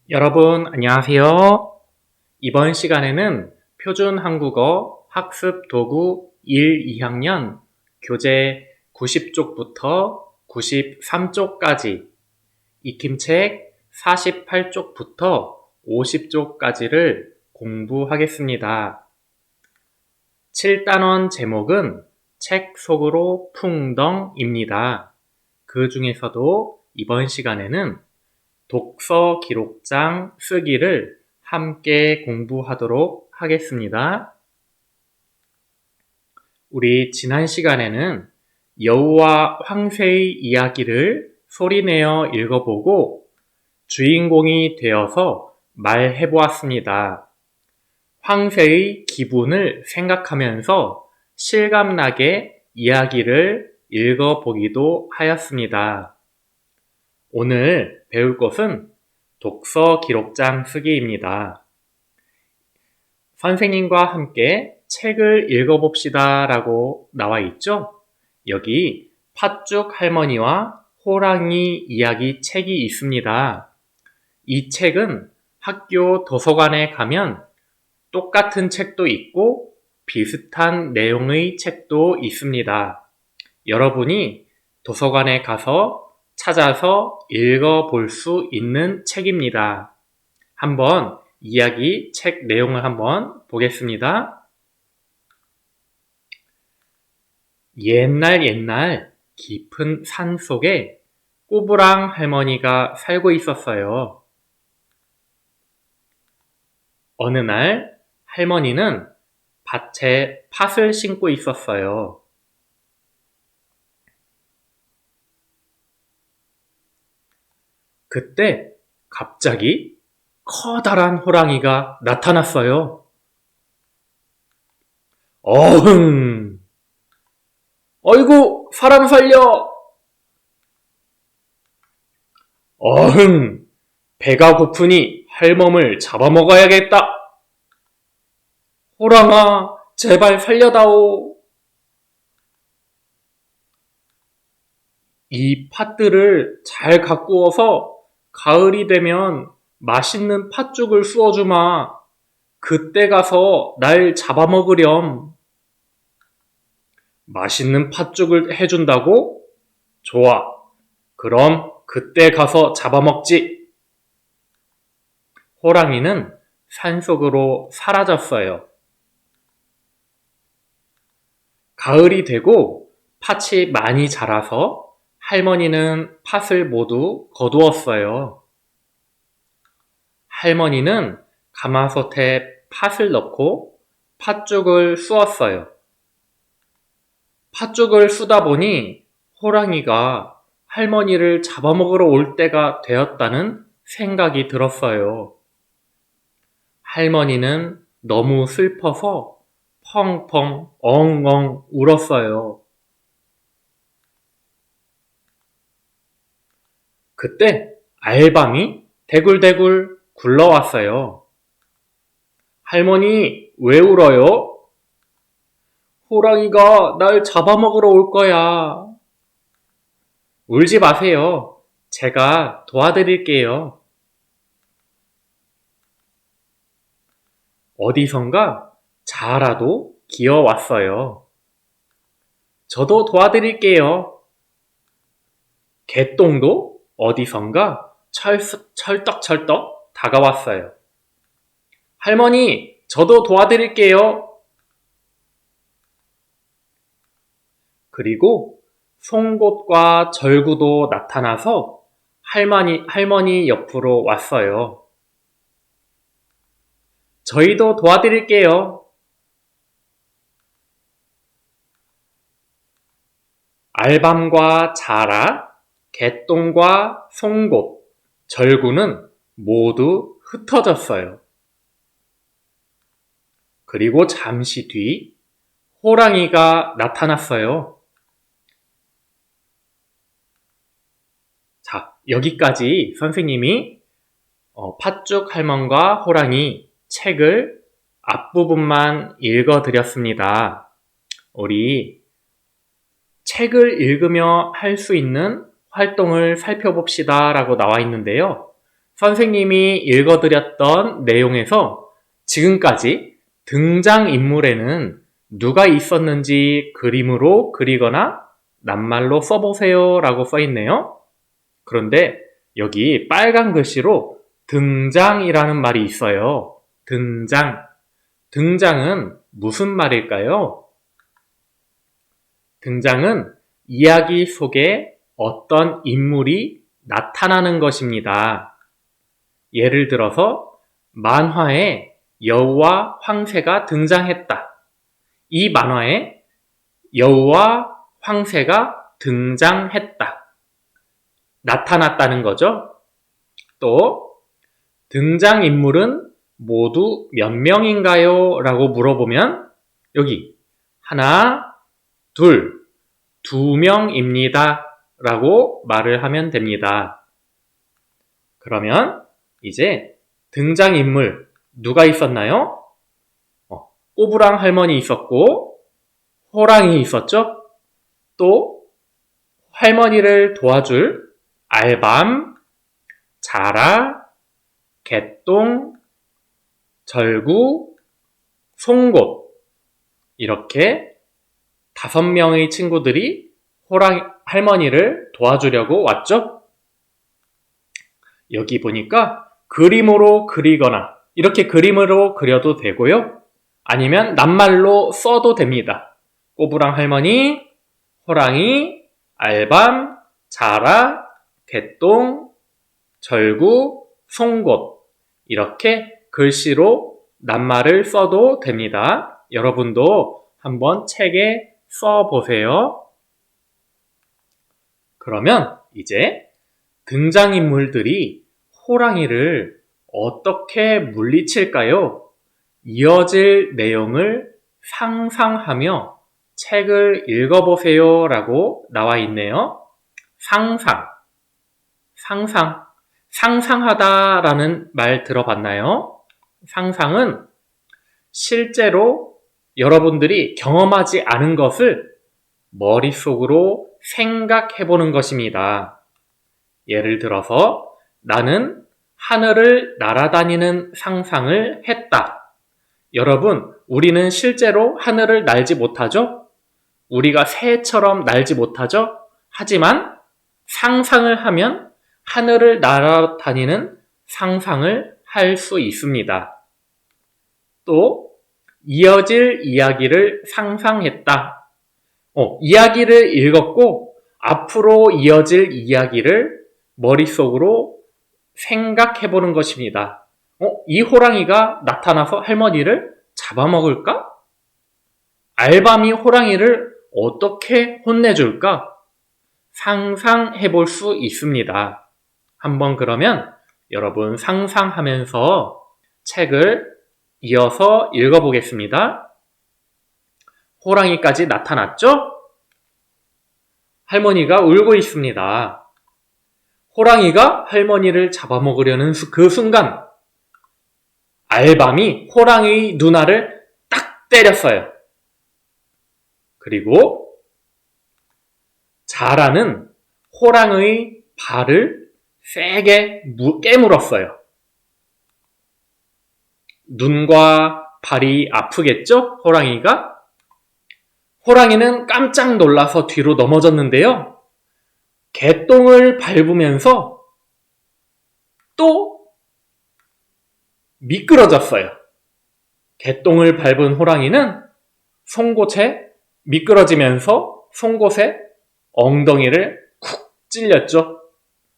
여러분, 안녕하세요. 이번 시간에는 표준 한국어 학습 도구 1, 2학년 교재 90쪽부터 93쪽까지 익힘책 48쪽부터 50쪽까지를 공부하겠습니다. 7단원 제목은 책 속으로 풍덩입니다. 그 중에서도 이번 시간에는 독서 기록장 쓰기를 함께 공부하도록 하겠습니다. 우리 지난 시간에는 여우와 황새의 이야기를 소리내어 읽어보고 주인공이 되어서 말해보았습니다. 황새의 기분을 생각하면서 실감나게 이야기를 읽어보기도 하였습니다. 오늘 배울 것은 독서 기록장 쓰기입니다. 선생님과 함께 책을 읽어봅시다 라고 나와 있죠? 여기 팥죽 할머니와 호랑이 이야기 책이 있습니다. 이 책은 학교 도서관에 가면 똑같은 책도 있고 비슷한 내용의 책도 있습니다. 여러분이 도서관에 가서 찾아서 읽어볼 수 있는 책입니다. 한번 이야기 책 내용을 한번 보겠습니다. 옛날 깊은 산 속에 꼬부랑 할머니가 살고 있었어요. 어느 날 할머니는 밭에 팥을 심고 있었어요. 그때 갑자기 커다란 호랑이가 나타났어요. 어흥! 어이구, 사람 살려! 어흥! 배가 고프니 할멈을 잡아먹어야겠다. 호랑아, 제발 살려다오. 이 팥들을 잘 가꾸어서 가을이 되면 맛있는 팥죽을 쑤어주마. 그때 가서 날 잡아먹으렴. 맛있는 팥죽을 해준다고? 좋아. 그럼 그때 가서 잡아먹지. 호랑이는 산속으로 사라졌어요. 가을이 되고 팥이 많이 자라서 할머니는 팥을 모두 거두었어요. 할머니는 가마솥에 팥을 넣고 팥죽을 쑤었어요. 팥죽을 쑤다 보니 호랑이가 할머니를 잡아먹으러 올 때가 되었다는 생각이 들었어요. 할머니는 너무 슬퍼서 펑펑 엉엉 울었어요. 그때 알밤이 대굴대굴 굴러왔어요. 할머니, 왜 울어요? 호랑이가 날 잡아먹으러 올 거야. 울지 마세요. 제가 도와드릴게요. 어디선가 자라도 기어왔어요. 저도 도와드릴게요. 개똥도 어디선가 철떡철떡 다가왔어요. 할머니, 저도 도와드릴게요. 그리고 송곳과 절구도 나타나서 할머니 옆으로 왔어요. 저희도 도와드릴게요. 알밤과 자라, 개똥과 송곳, 절구는 모두 흩어졌어요. 그리고 잠시 뒤 호랑이가 나타났어요. 자, 여기까지 선생님이 팥죽 할멈과 호랑이 책을 앞부분만 읽어드렸습니다. 우리 책을 읽으며 할 수 있는 활동을 살펴봅시다 라고 나와 있는데요. 선생님이 읽어드렸던 내용에서 지금까지 등장인물에는 누가 있었는지 그림으로 그리거나 낱말로 써보세요 라고 써있네요. 그런데 여기 빨간 글씨로 등장이라는 말이 있어요. 등장. 등장은 무슨 말일까요? 등장은 이야기 속에 어떤 인물이 나타나는 것입니다. 예를 들어서 만화에 여우와 황새가 등장했다. 이 만화에 여우와 황새가 등장했다. 나타났다는 거죠. 또 등장인물은 모두 몇 명인가요? 라고 물어보면 여기 하나, 둘, 2명입니다. 라고 말을 하면 됩니다. 그러면 이제 등장인물 누가 있었나요? 꼬부랑 할머니 있었고 호랑이 있었죠? 또 할머니를 도와줄 알밤, 자라, 개똥, 절구, 송곳 이렇게 5명의 친구들이 호랑이 할머니를 도와주려고 왔죠? 여기 보니까 그림으로 그리거나 이렇게 그림으로 그려도 되고요. 아니면 낱말로 써도 됩니다. 꼬부랑 할머니, 호랑이, 알밤, 자라, 개똥, 절구, 송곳 이렇게 글씨로 낱말을 써도 됩니다. 여러분도 한번 책에 써보세요. 그러면 이제 등장인물들이 호랑이를 어떻게 물리칠까요? 이어질 내용을 상상하며 책을 읽어보세요 라고 나와 있네요. 상상하다 라는 말 들어봤나요? 상상은 실제로 여러분들이 경험하지 않은 것을 머릿속으로 생각해보는 것입니다. 예를 들어서 나는 하늘을 날아다니는 상상을 했다. 여러분, 우리는 실제로 하늘을 날지 못하죠? 우리가 새처럼 날지 못하죠? 하지만 상상을 하면 하늘을 날아다니는 상상을 할 수 있습니다. 또 이어질 이야기를 상상했다. 이야기를 읽었고 앞으로 이어질 이야기를 머릿속으로 생각해보는 것입니다. 이 호랑이가 나타나서 할머니를 잡아먹을까? 알밤이 호랑이를 어떻게 혼내줄까? 상상해볼 수 있습니다. 한번 그러면 여러분 상상하면서 책을 이어서 읽어보겠습니다. 호랑이까지 나타났죠? 할머니가 울고 있습니다. 호랑이가 할머니를 잡아먹으려는 그 순간 알밤이 호랑이의 누나를 딱 때렸어요. 그리고 자라는 호랑이의 발을 세게 깨물었어요. 눈과 발이 아프겠죠? 호랑이가? 호랑이는 깜짝 놀라서 뒤로 넘어졌는데요. 개똥을 밟으면서 또 미끄러졌어요. 개똥을 밟은 호랑이는 송곳에 미끄러지면서 송곳에 엉덩이를 쿡 찔렸죠.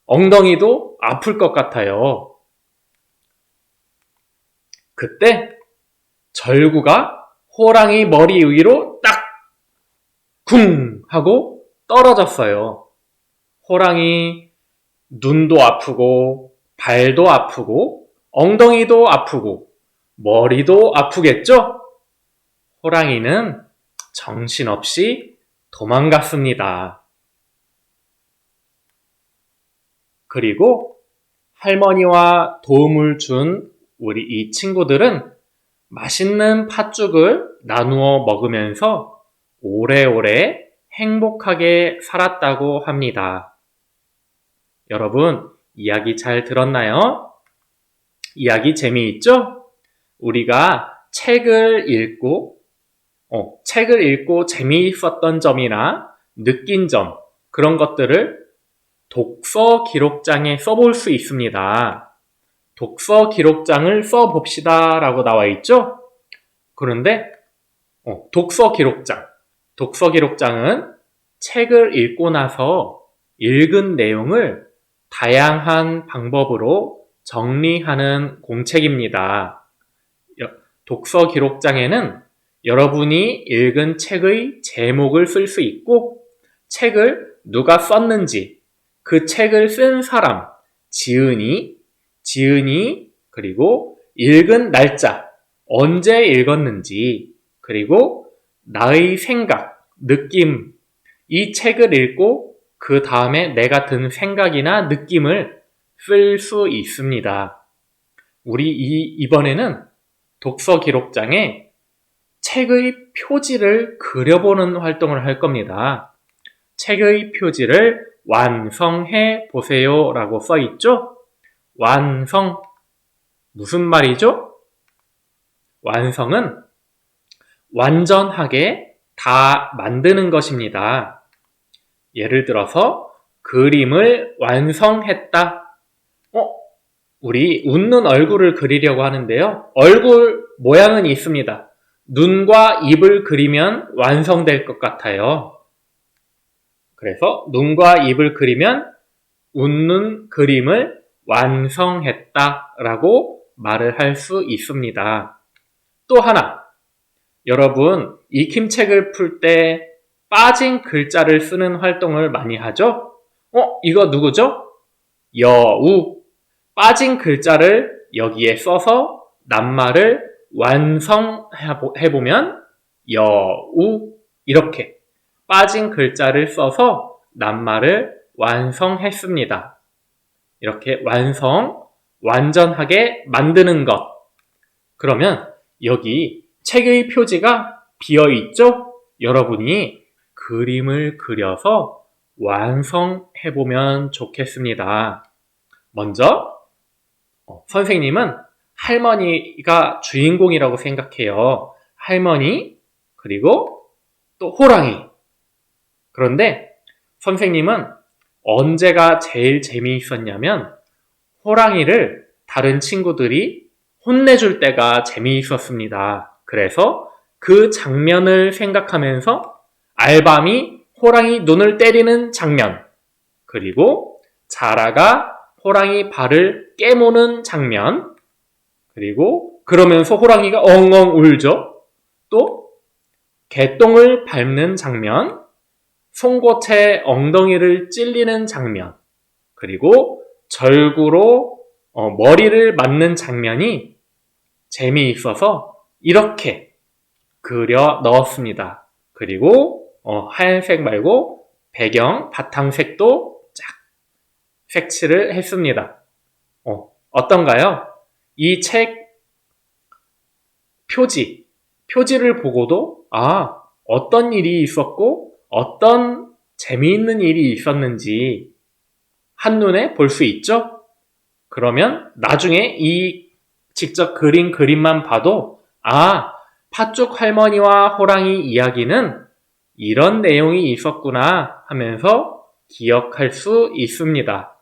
엉덩이도 아플 것 같아요. 그때 절구가 호랑이 머리 위로 딱 쿵 하고 떨어졌어요. 호랑이 눈도 아프고 발도 아프고 엉덩이도 아프고 머리도 아프겠죠? 호랑이는 정신없이 도망갔습니다. 그리고 할머니와 도움을 준 우리 이 친구들은 맛있는 팥죽을 나누어 먹으면서 오래오래 행복하게 살았다고 합니다. 여러분, 이야기 잘 들었나요? 이야기 재미있죠? 우리가 책을 읽고 재미있었던 점이나 느낀 점, 그런 것들을 독서 기록장에 써볼 수 있습니다. 독서 기록장을 써봅시다 라고 나와 있죠? 그런데 독서 기록장은 책을 읽고 나서 읽은 내용을 다양한 방법으로 정리하는 공책입니다. 독서 기록장에는 여러분이 읽은 책의 제목을 쓸 수 있고, 책을 누가 썼는지, 그 책을 쓴 사람, 지은이, 그리고 읽은 날짜, 언제 읽었는지, 그리고 나의 생각, 느낌, 이 책을 읽고 그 다음에 내가 든 생각이나 느낌을 쓸 수 있습니다. 우리 이번에는 독서 기록장에 책의 표지를 그려보는 활동을 할 겁니다. 책의 표지를 완성해 보세요 라고 써 있죠? 완성, 무슨 말이죠? 완성은 완전하게 다 만드는 것입니다. 예를 들어서 그림을 완성했다. 우리 웃는 얼굴을 그리려고 하는데요. 얼굴 모양은 있습니다. 눈과 입을 그리면 완성될 것 같아요. 그래서 눈과 입을 그리면 웃는 그림을 완성했다라고 말을 할 수 있습니다. 또 하나, 여러분 익힘책을 풀 때 빠진 글자를 쓰는 활동을 많이 하죠? 이거 누구죠? 여우. 빠진 글자를 여기에 써서 낱말을 완성해보면 여우. 이렇게 빠진 글자를 써서 낱말을 완성했습니다. 이렇게 완전하게 만드는 것. 그러면 여기 책의 표지가 비어있죠? 여러분이 그림을 그려서 완성해보면 좋겠습니다. 먼저 선생님은 할머니가 주인공이라고 생각해요. 할머니, 그리고 또 호랑이. 그런데 선생님은 언제가 제일 재미있었냐면 호랑이를 다른 친구들이 혼내줄 때가 재미있었습니다. 그래서 그 장면을 생각하면서 알밤이 호랑이 눈을 때리는 장면, 그리고 자라가 호랑이 발을 깨무는 장면, 그리고 그러면서 호랑이가 엉엉 울죠. 또 개똥을 밟는 장면, 송곳에 엉덩이를 찔리는 장면, 그리고 절구로 머리를 맞는 장면이 재미있어서 이렇게 그려 넣었습니다. 그리고 하얀색 말고 배경, 바탕색도 쫙 색칠을 했습니다. 어떤가요? 이 책 표지를 보고도 어떤 일이 있었고 어떤 재미있는 일이 있었는지 한눈에 볼 수 있죠? 그러면 나중에 이 직접 그린 그림만 봐도 팥죽 할머니와 호랑이 이야기는 이런 내용이 있었구나 하면서 기억할 수 있습니다.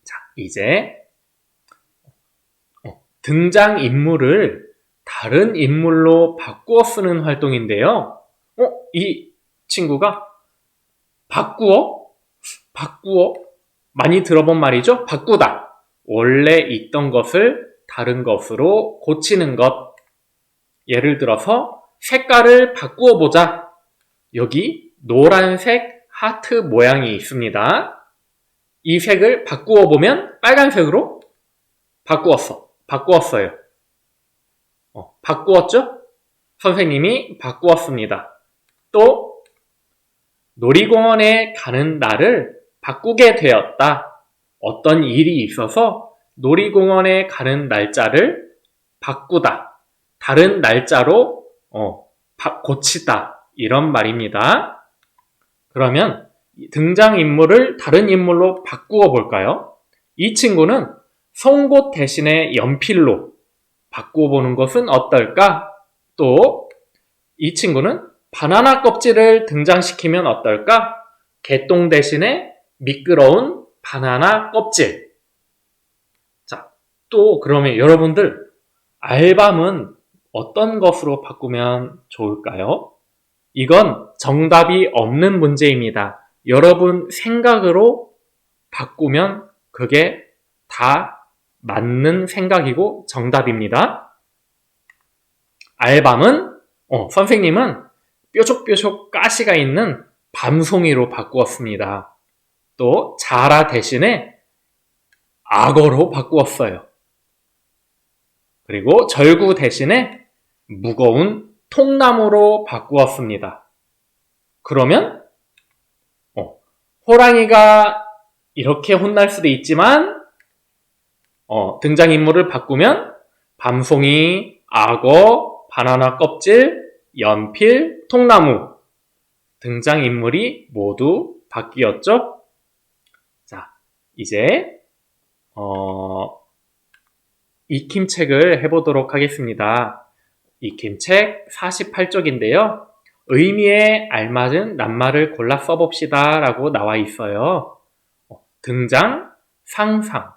자, 이제 등장인물을 다른 인물로 바꾸어 쓰는 활동인데요. 이 친구가 바꾸어? 많이 들어본 말이죠? 바꾸다. 원래 있던 것을 다른 것으로 고치는 것. 예를 들어서 색깔을 바꾸어 보자. 여기 노란색 하트 모양이 있습니다. 이 색을 바꾸어 보면 빨간색으로 바꾸었어요. 바꾸었죠? 선생님이 바꾸었습니다. 또 놀이공원에 가는 날을 바꾸게 되었다. 어떤 일이 있어서 놀이공원에 가는 날짜를 바꾸다. 다른 날짜로 고치다. 이런 말입니다. 그러면 등장인물을 다른 인물로 바꾸어 볼까요? 이 친구는 송곳 대신에 연필로 바꿔보는 것은 어떨까? 또 이 친구는 바나나 껍질을 등장시키면 어떨까? 개똥 대신에 미끄러운 바나나 껍질. 자, 또 그러면 여러분들 알밤은 어떤 것으로 바꾸면 좋을까요? 이건 정답이 없는 문제입니다. 여러분 생각으로 바꾸면 그게 다 맞는 생각이고 정답입니다. 알밤은 선생님은 뾰족뾰족 가시가 있는 밤송이로 바꾸었습니다. 또 자라 대신에 악어로 바꾸었어요. 그리고 절구 대신에 무거운 통나무로 바꾸었습니다. 그러면 호랑이가 이렇게 혼날 수도 있지만 등장인물을 바꾸면 밤송이, 악어, 바나나 껍질, 연필, 통나무 등장인물이 모두 바뀌었죠? 자, 이제 익힘책을 해보도록 하겠습니다. 익힘책 48쪽인데요. 의미에 알맞은 낱말을 골라 써봅시다 라고 나와 있어요. 등장, 상상.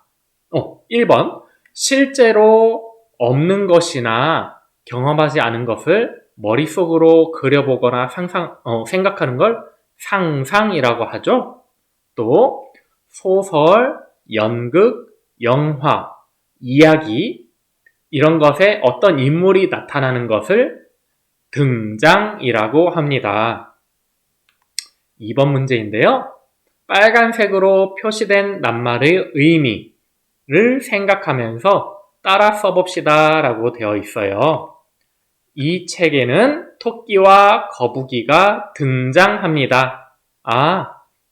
1번 실제로 없는 것이나 경험하지 않은 것을 머릿속으로 그려보거나 생각하는 걸 상상이라고 하죠. 또 소설, 연극, 영화, 이야기 이런 것에 어떤 인물이 나타나는 것을 등장이라고 합니다. 2번 문제인데요. 빨간색으로 표시된 낱말의 의미를 생각하면서 따라 써봅시다 라고 되어 있어요. 이 책에는 토끼와 거북이가 등장합니다.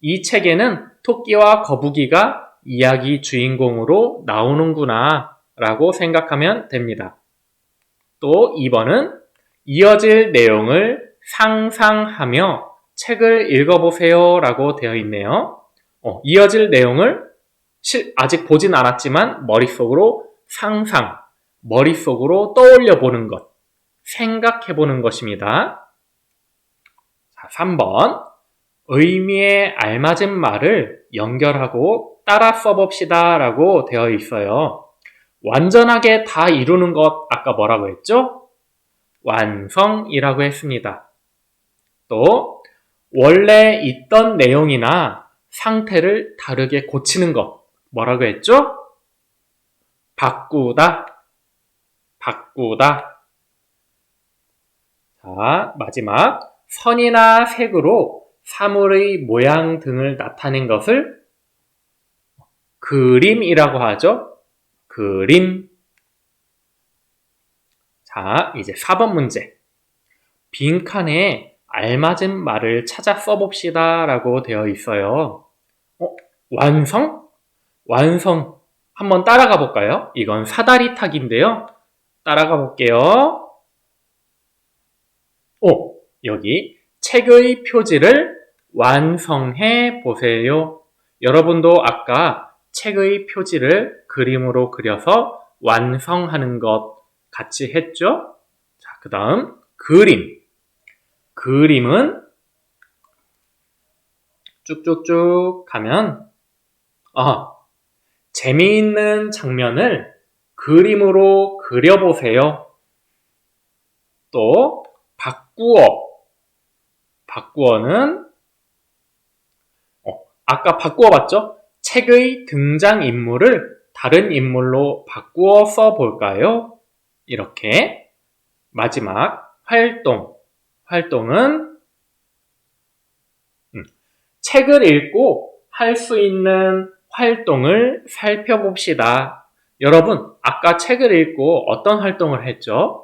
이 책에는 토끼와 거북이가 이야기 주인공으로 나오는구나 라고 생각하면 됩니다. 또 2번은 이어질 내용을 상상하며 책을 읽어보세요 라고 되어 있네요. 이어질 내용을 아직 보진 않았지만 머릿속으로 떠올려 보는 것, 생각해 보는 것입니다. 자, 3번 의미에 알맞은 말을 연결하고 따라 써봅시다 라고 되어 있어요. 완전하게 다 이루는 것 아까 뭐라고 했죠? 완성이라고 했습니다. 또 원래 있던 내용이나 상태를 다르게 고치는 것 뭐라고 했죠? 바꾸다. 자, 마지막 선이나 색으로 사물의 모양 등을 나타낸 것을 그림이라고 하죠. 그림. 자, 이제 4번 문제. 빈칸에 알맞은 말을 찾아 써봅시다 라고 되어 있어요. 완성? 완성. 한번 따라가 볼까요? 이건 사다리 타기인데요. 따라가 볼게요. 여기 책의 표지를 완성해 보세요. 여러분도 아까 책의 표지를 그림으로 그려서 완성하는 것 같이 했죠? 자, 그 다음 그림. 그림은 쭉쭉쭉 가면 재미있는 장면을 그림으로 그려보세요. 또 바꾸어는 아까 바꾸어 봤죠? 책의 등장인물을 다른 인물로 바꾸어 써볼까요? 이렇게. 마지막 활동은 책을 읽고 할 수 있는 활동을 살펴봅시다. 여러분, 아까 책을 읽고 어떤 활동을 했죠?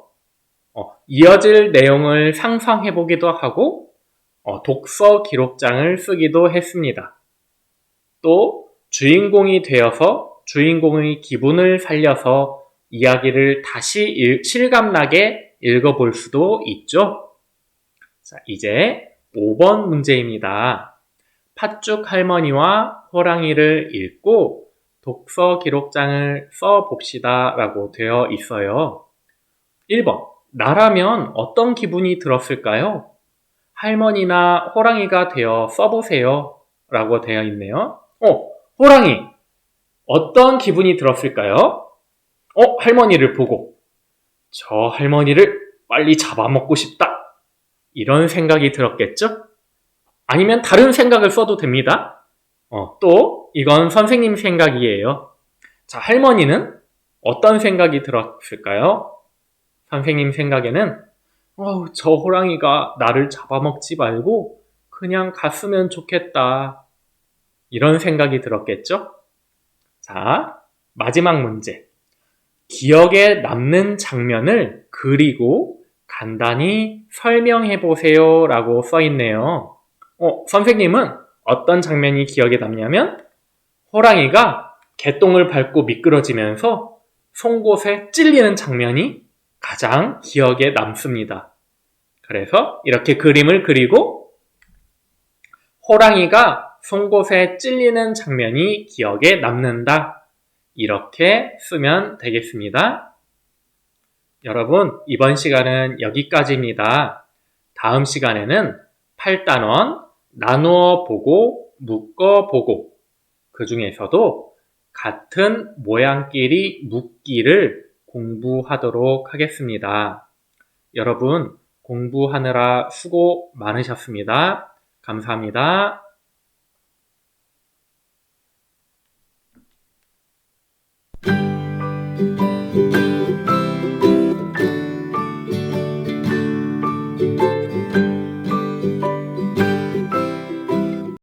이어질 내용을 상상해보기도 하고 독서 기록장을 쓰기도 했습니다. 또 주인공이 되어서 주인공의 기분을 살려서 이야기를 다시 실감나게 읽어볼 수도 있죠. 자, 이제 5번 문제입니다. 팥죽 할머니와 호랑이를 읽고 독서 기록장을 써봅시다 라고 되어 있어요. 1번, 나라면 어떤 기분이 들었을까요? 할머니나 호랑이가 되어 써보세요 라고 되어 있네요. 호랑이, 어떤 기분이 들었을까요? 할머니를 보고 저 할머니를 빨리 잡아먹고 싶다, 이런 생각이 들었겠죠? 아니면 다른 생각을 써도 됩니다. 또 이건 선생님 생각이에요. 자, 할머니는 어떤 생각이 들었을까요? 선생님 생각에는 저 호랑이가 나를 잡아먹지 말고 그냥 갔으면 좋겠다, 이런 생각이 들었겠죠? 자, 마지막 문제. 기억에 남는 장면을 그리고 간단히 설명해 보세요 라고 써 있네요. 선생님은 어떤 장면이 기억에 남냐면 호랑이가 개똥을 밟고 미끄러지면서 송곳에 찔리는 장면이 가장 기억에 남습니다. 그래서 이렇게 그림을 그리고 호랑이가 송곳에 찔리는 장면이 기억에 남는다, 이렇게 쓰면 되겠습니다. 여러분, 이번 시간은 여기까지입니다. 다음 시간에는 8단원 나누어 보고 묶어 보고, 그 중에서도 같은 모양끼리 묶기를 공부하도록 하겠습니다. 여러분, 공부하느라 수고 많으셨습니다. 감사합니다.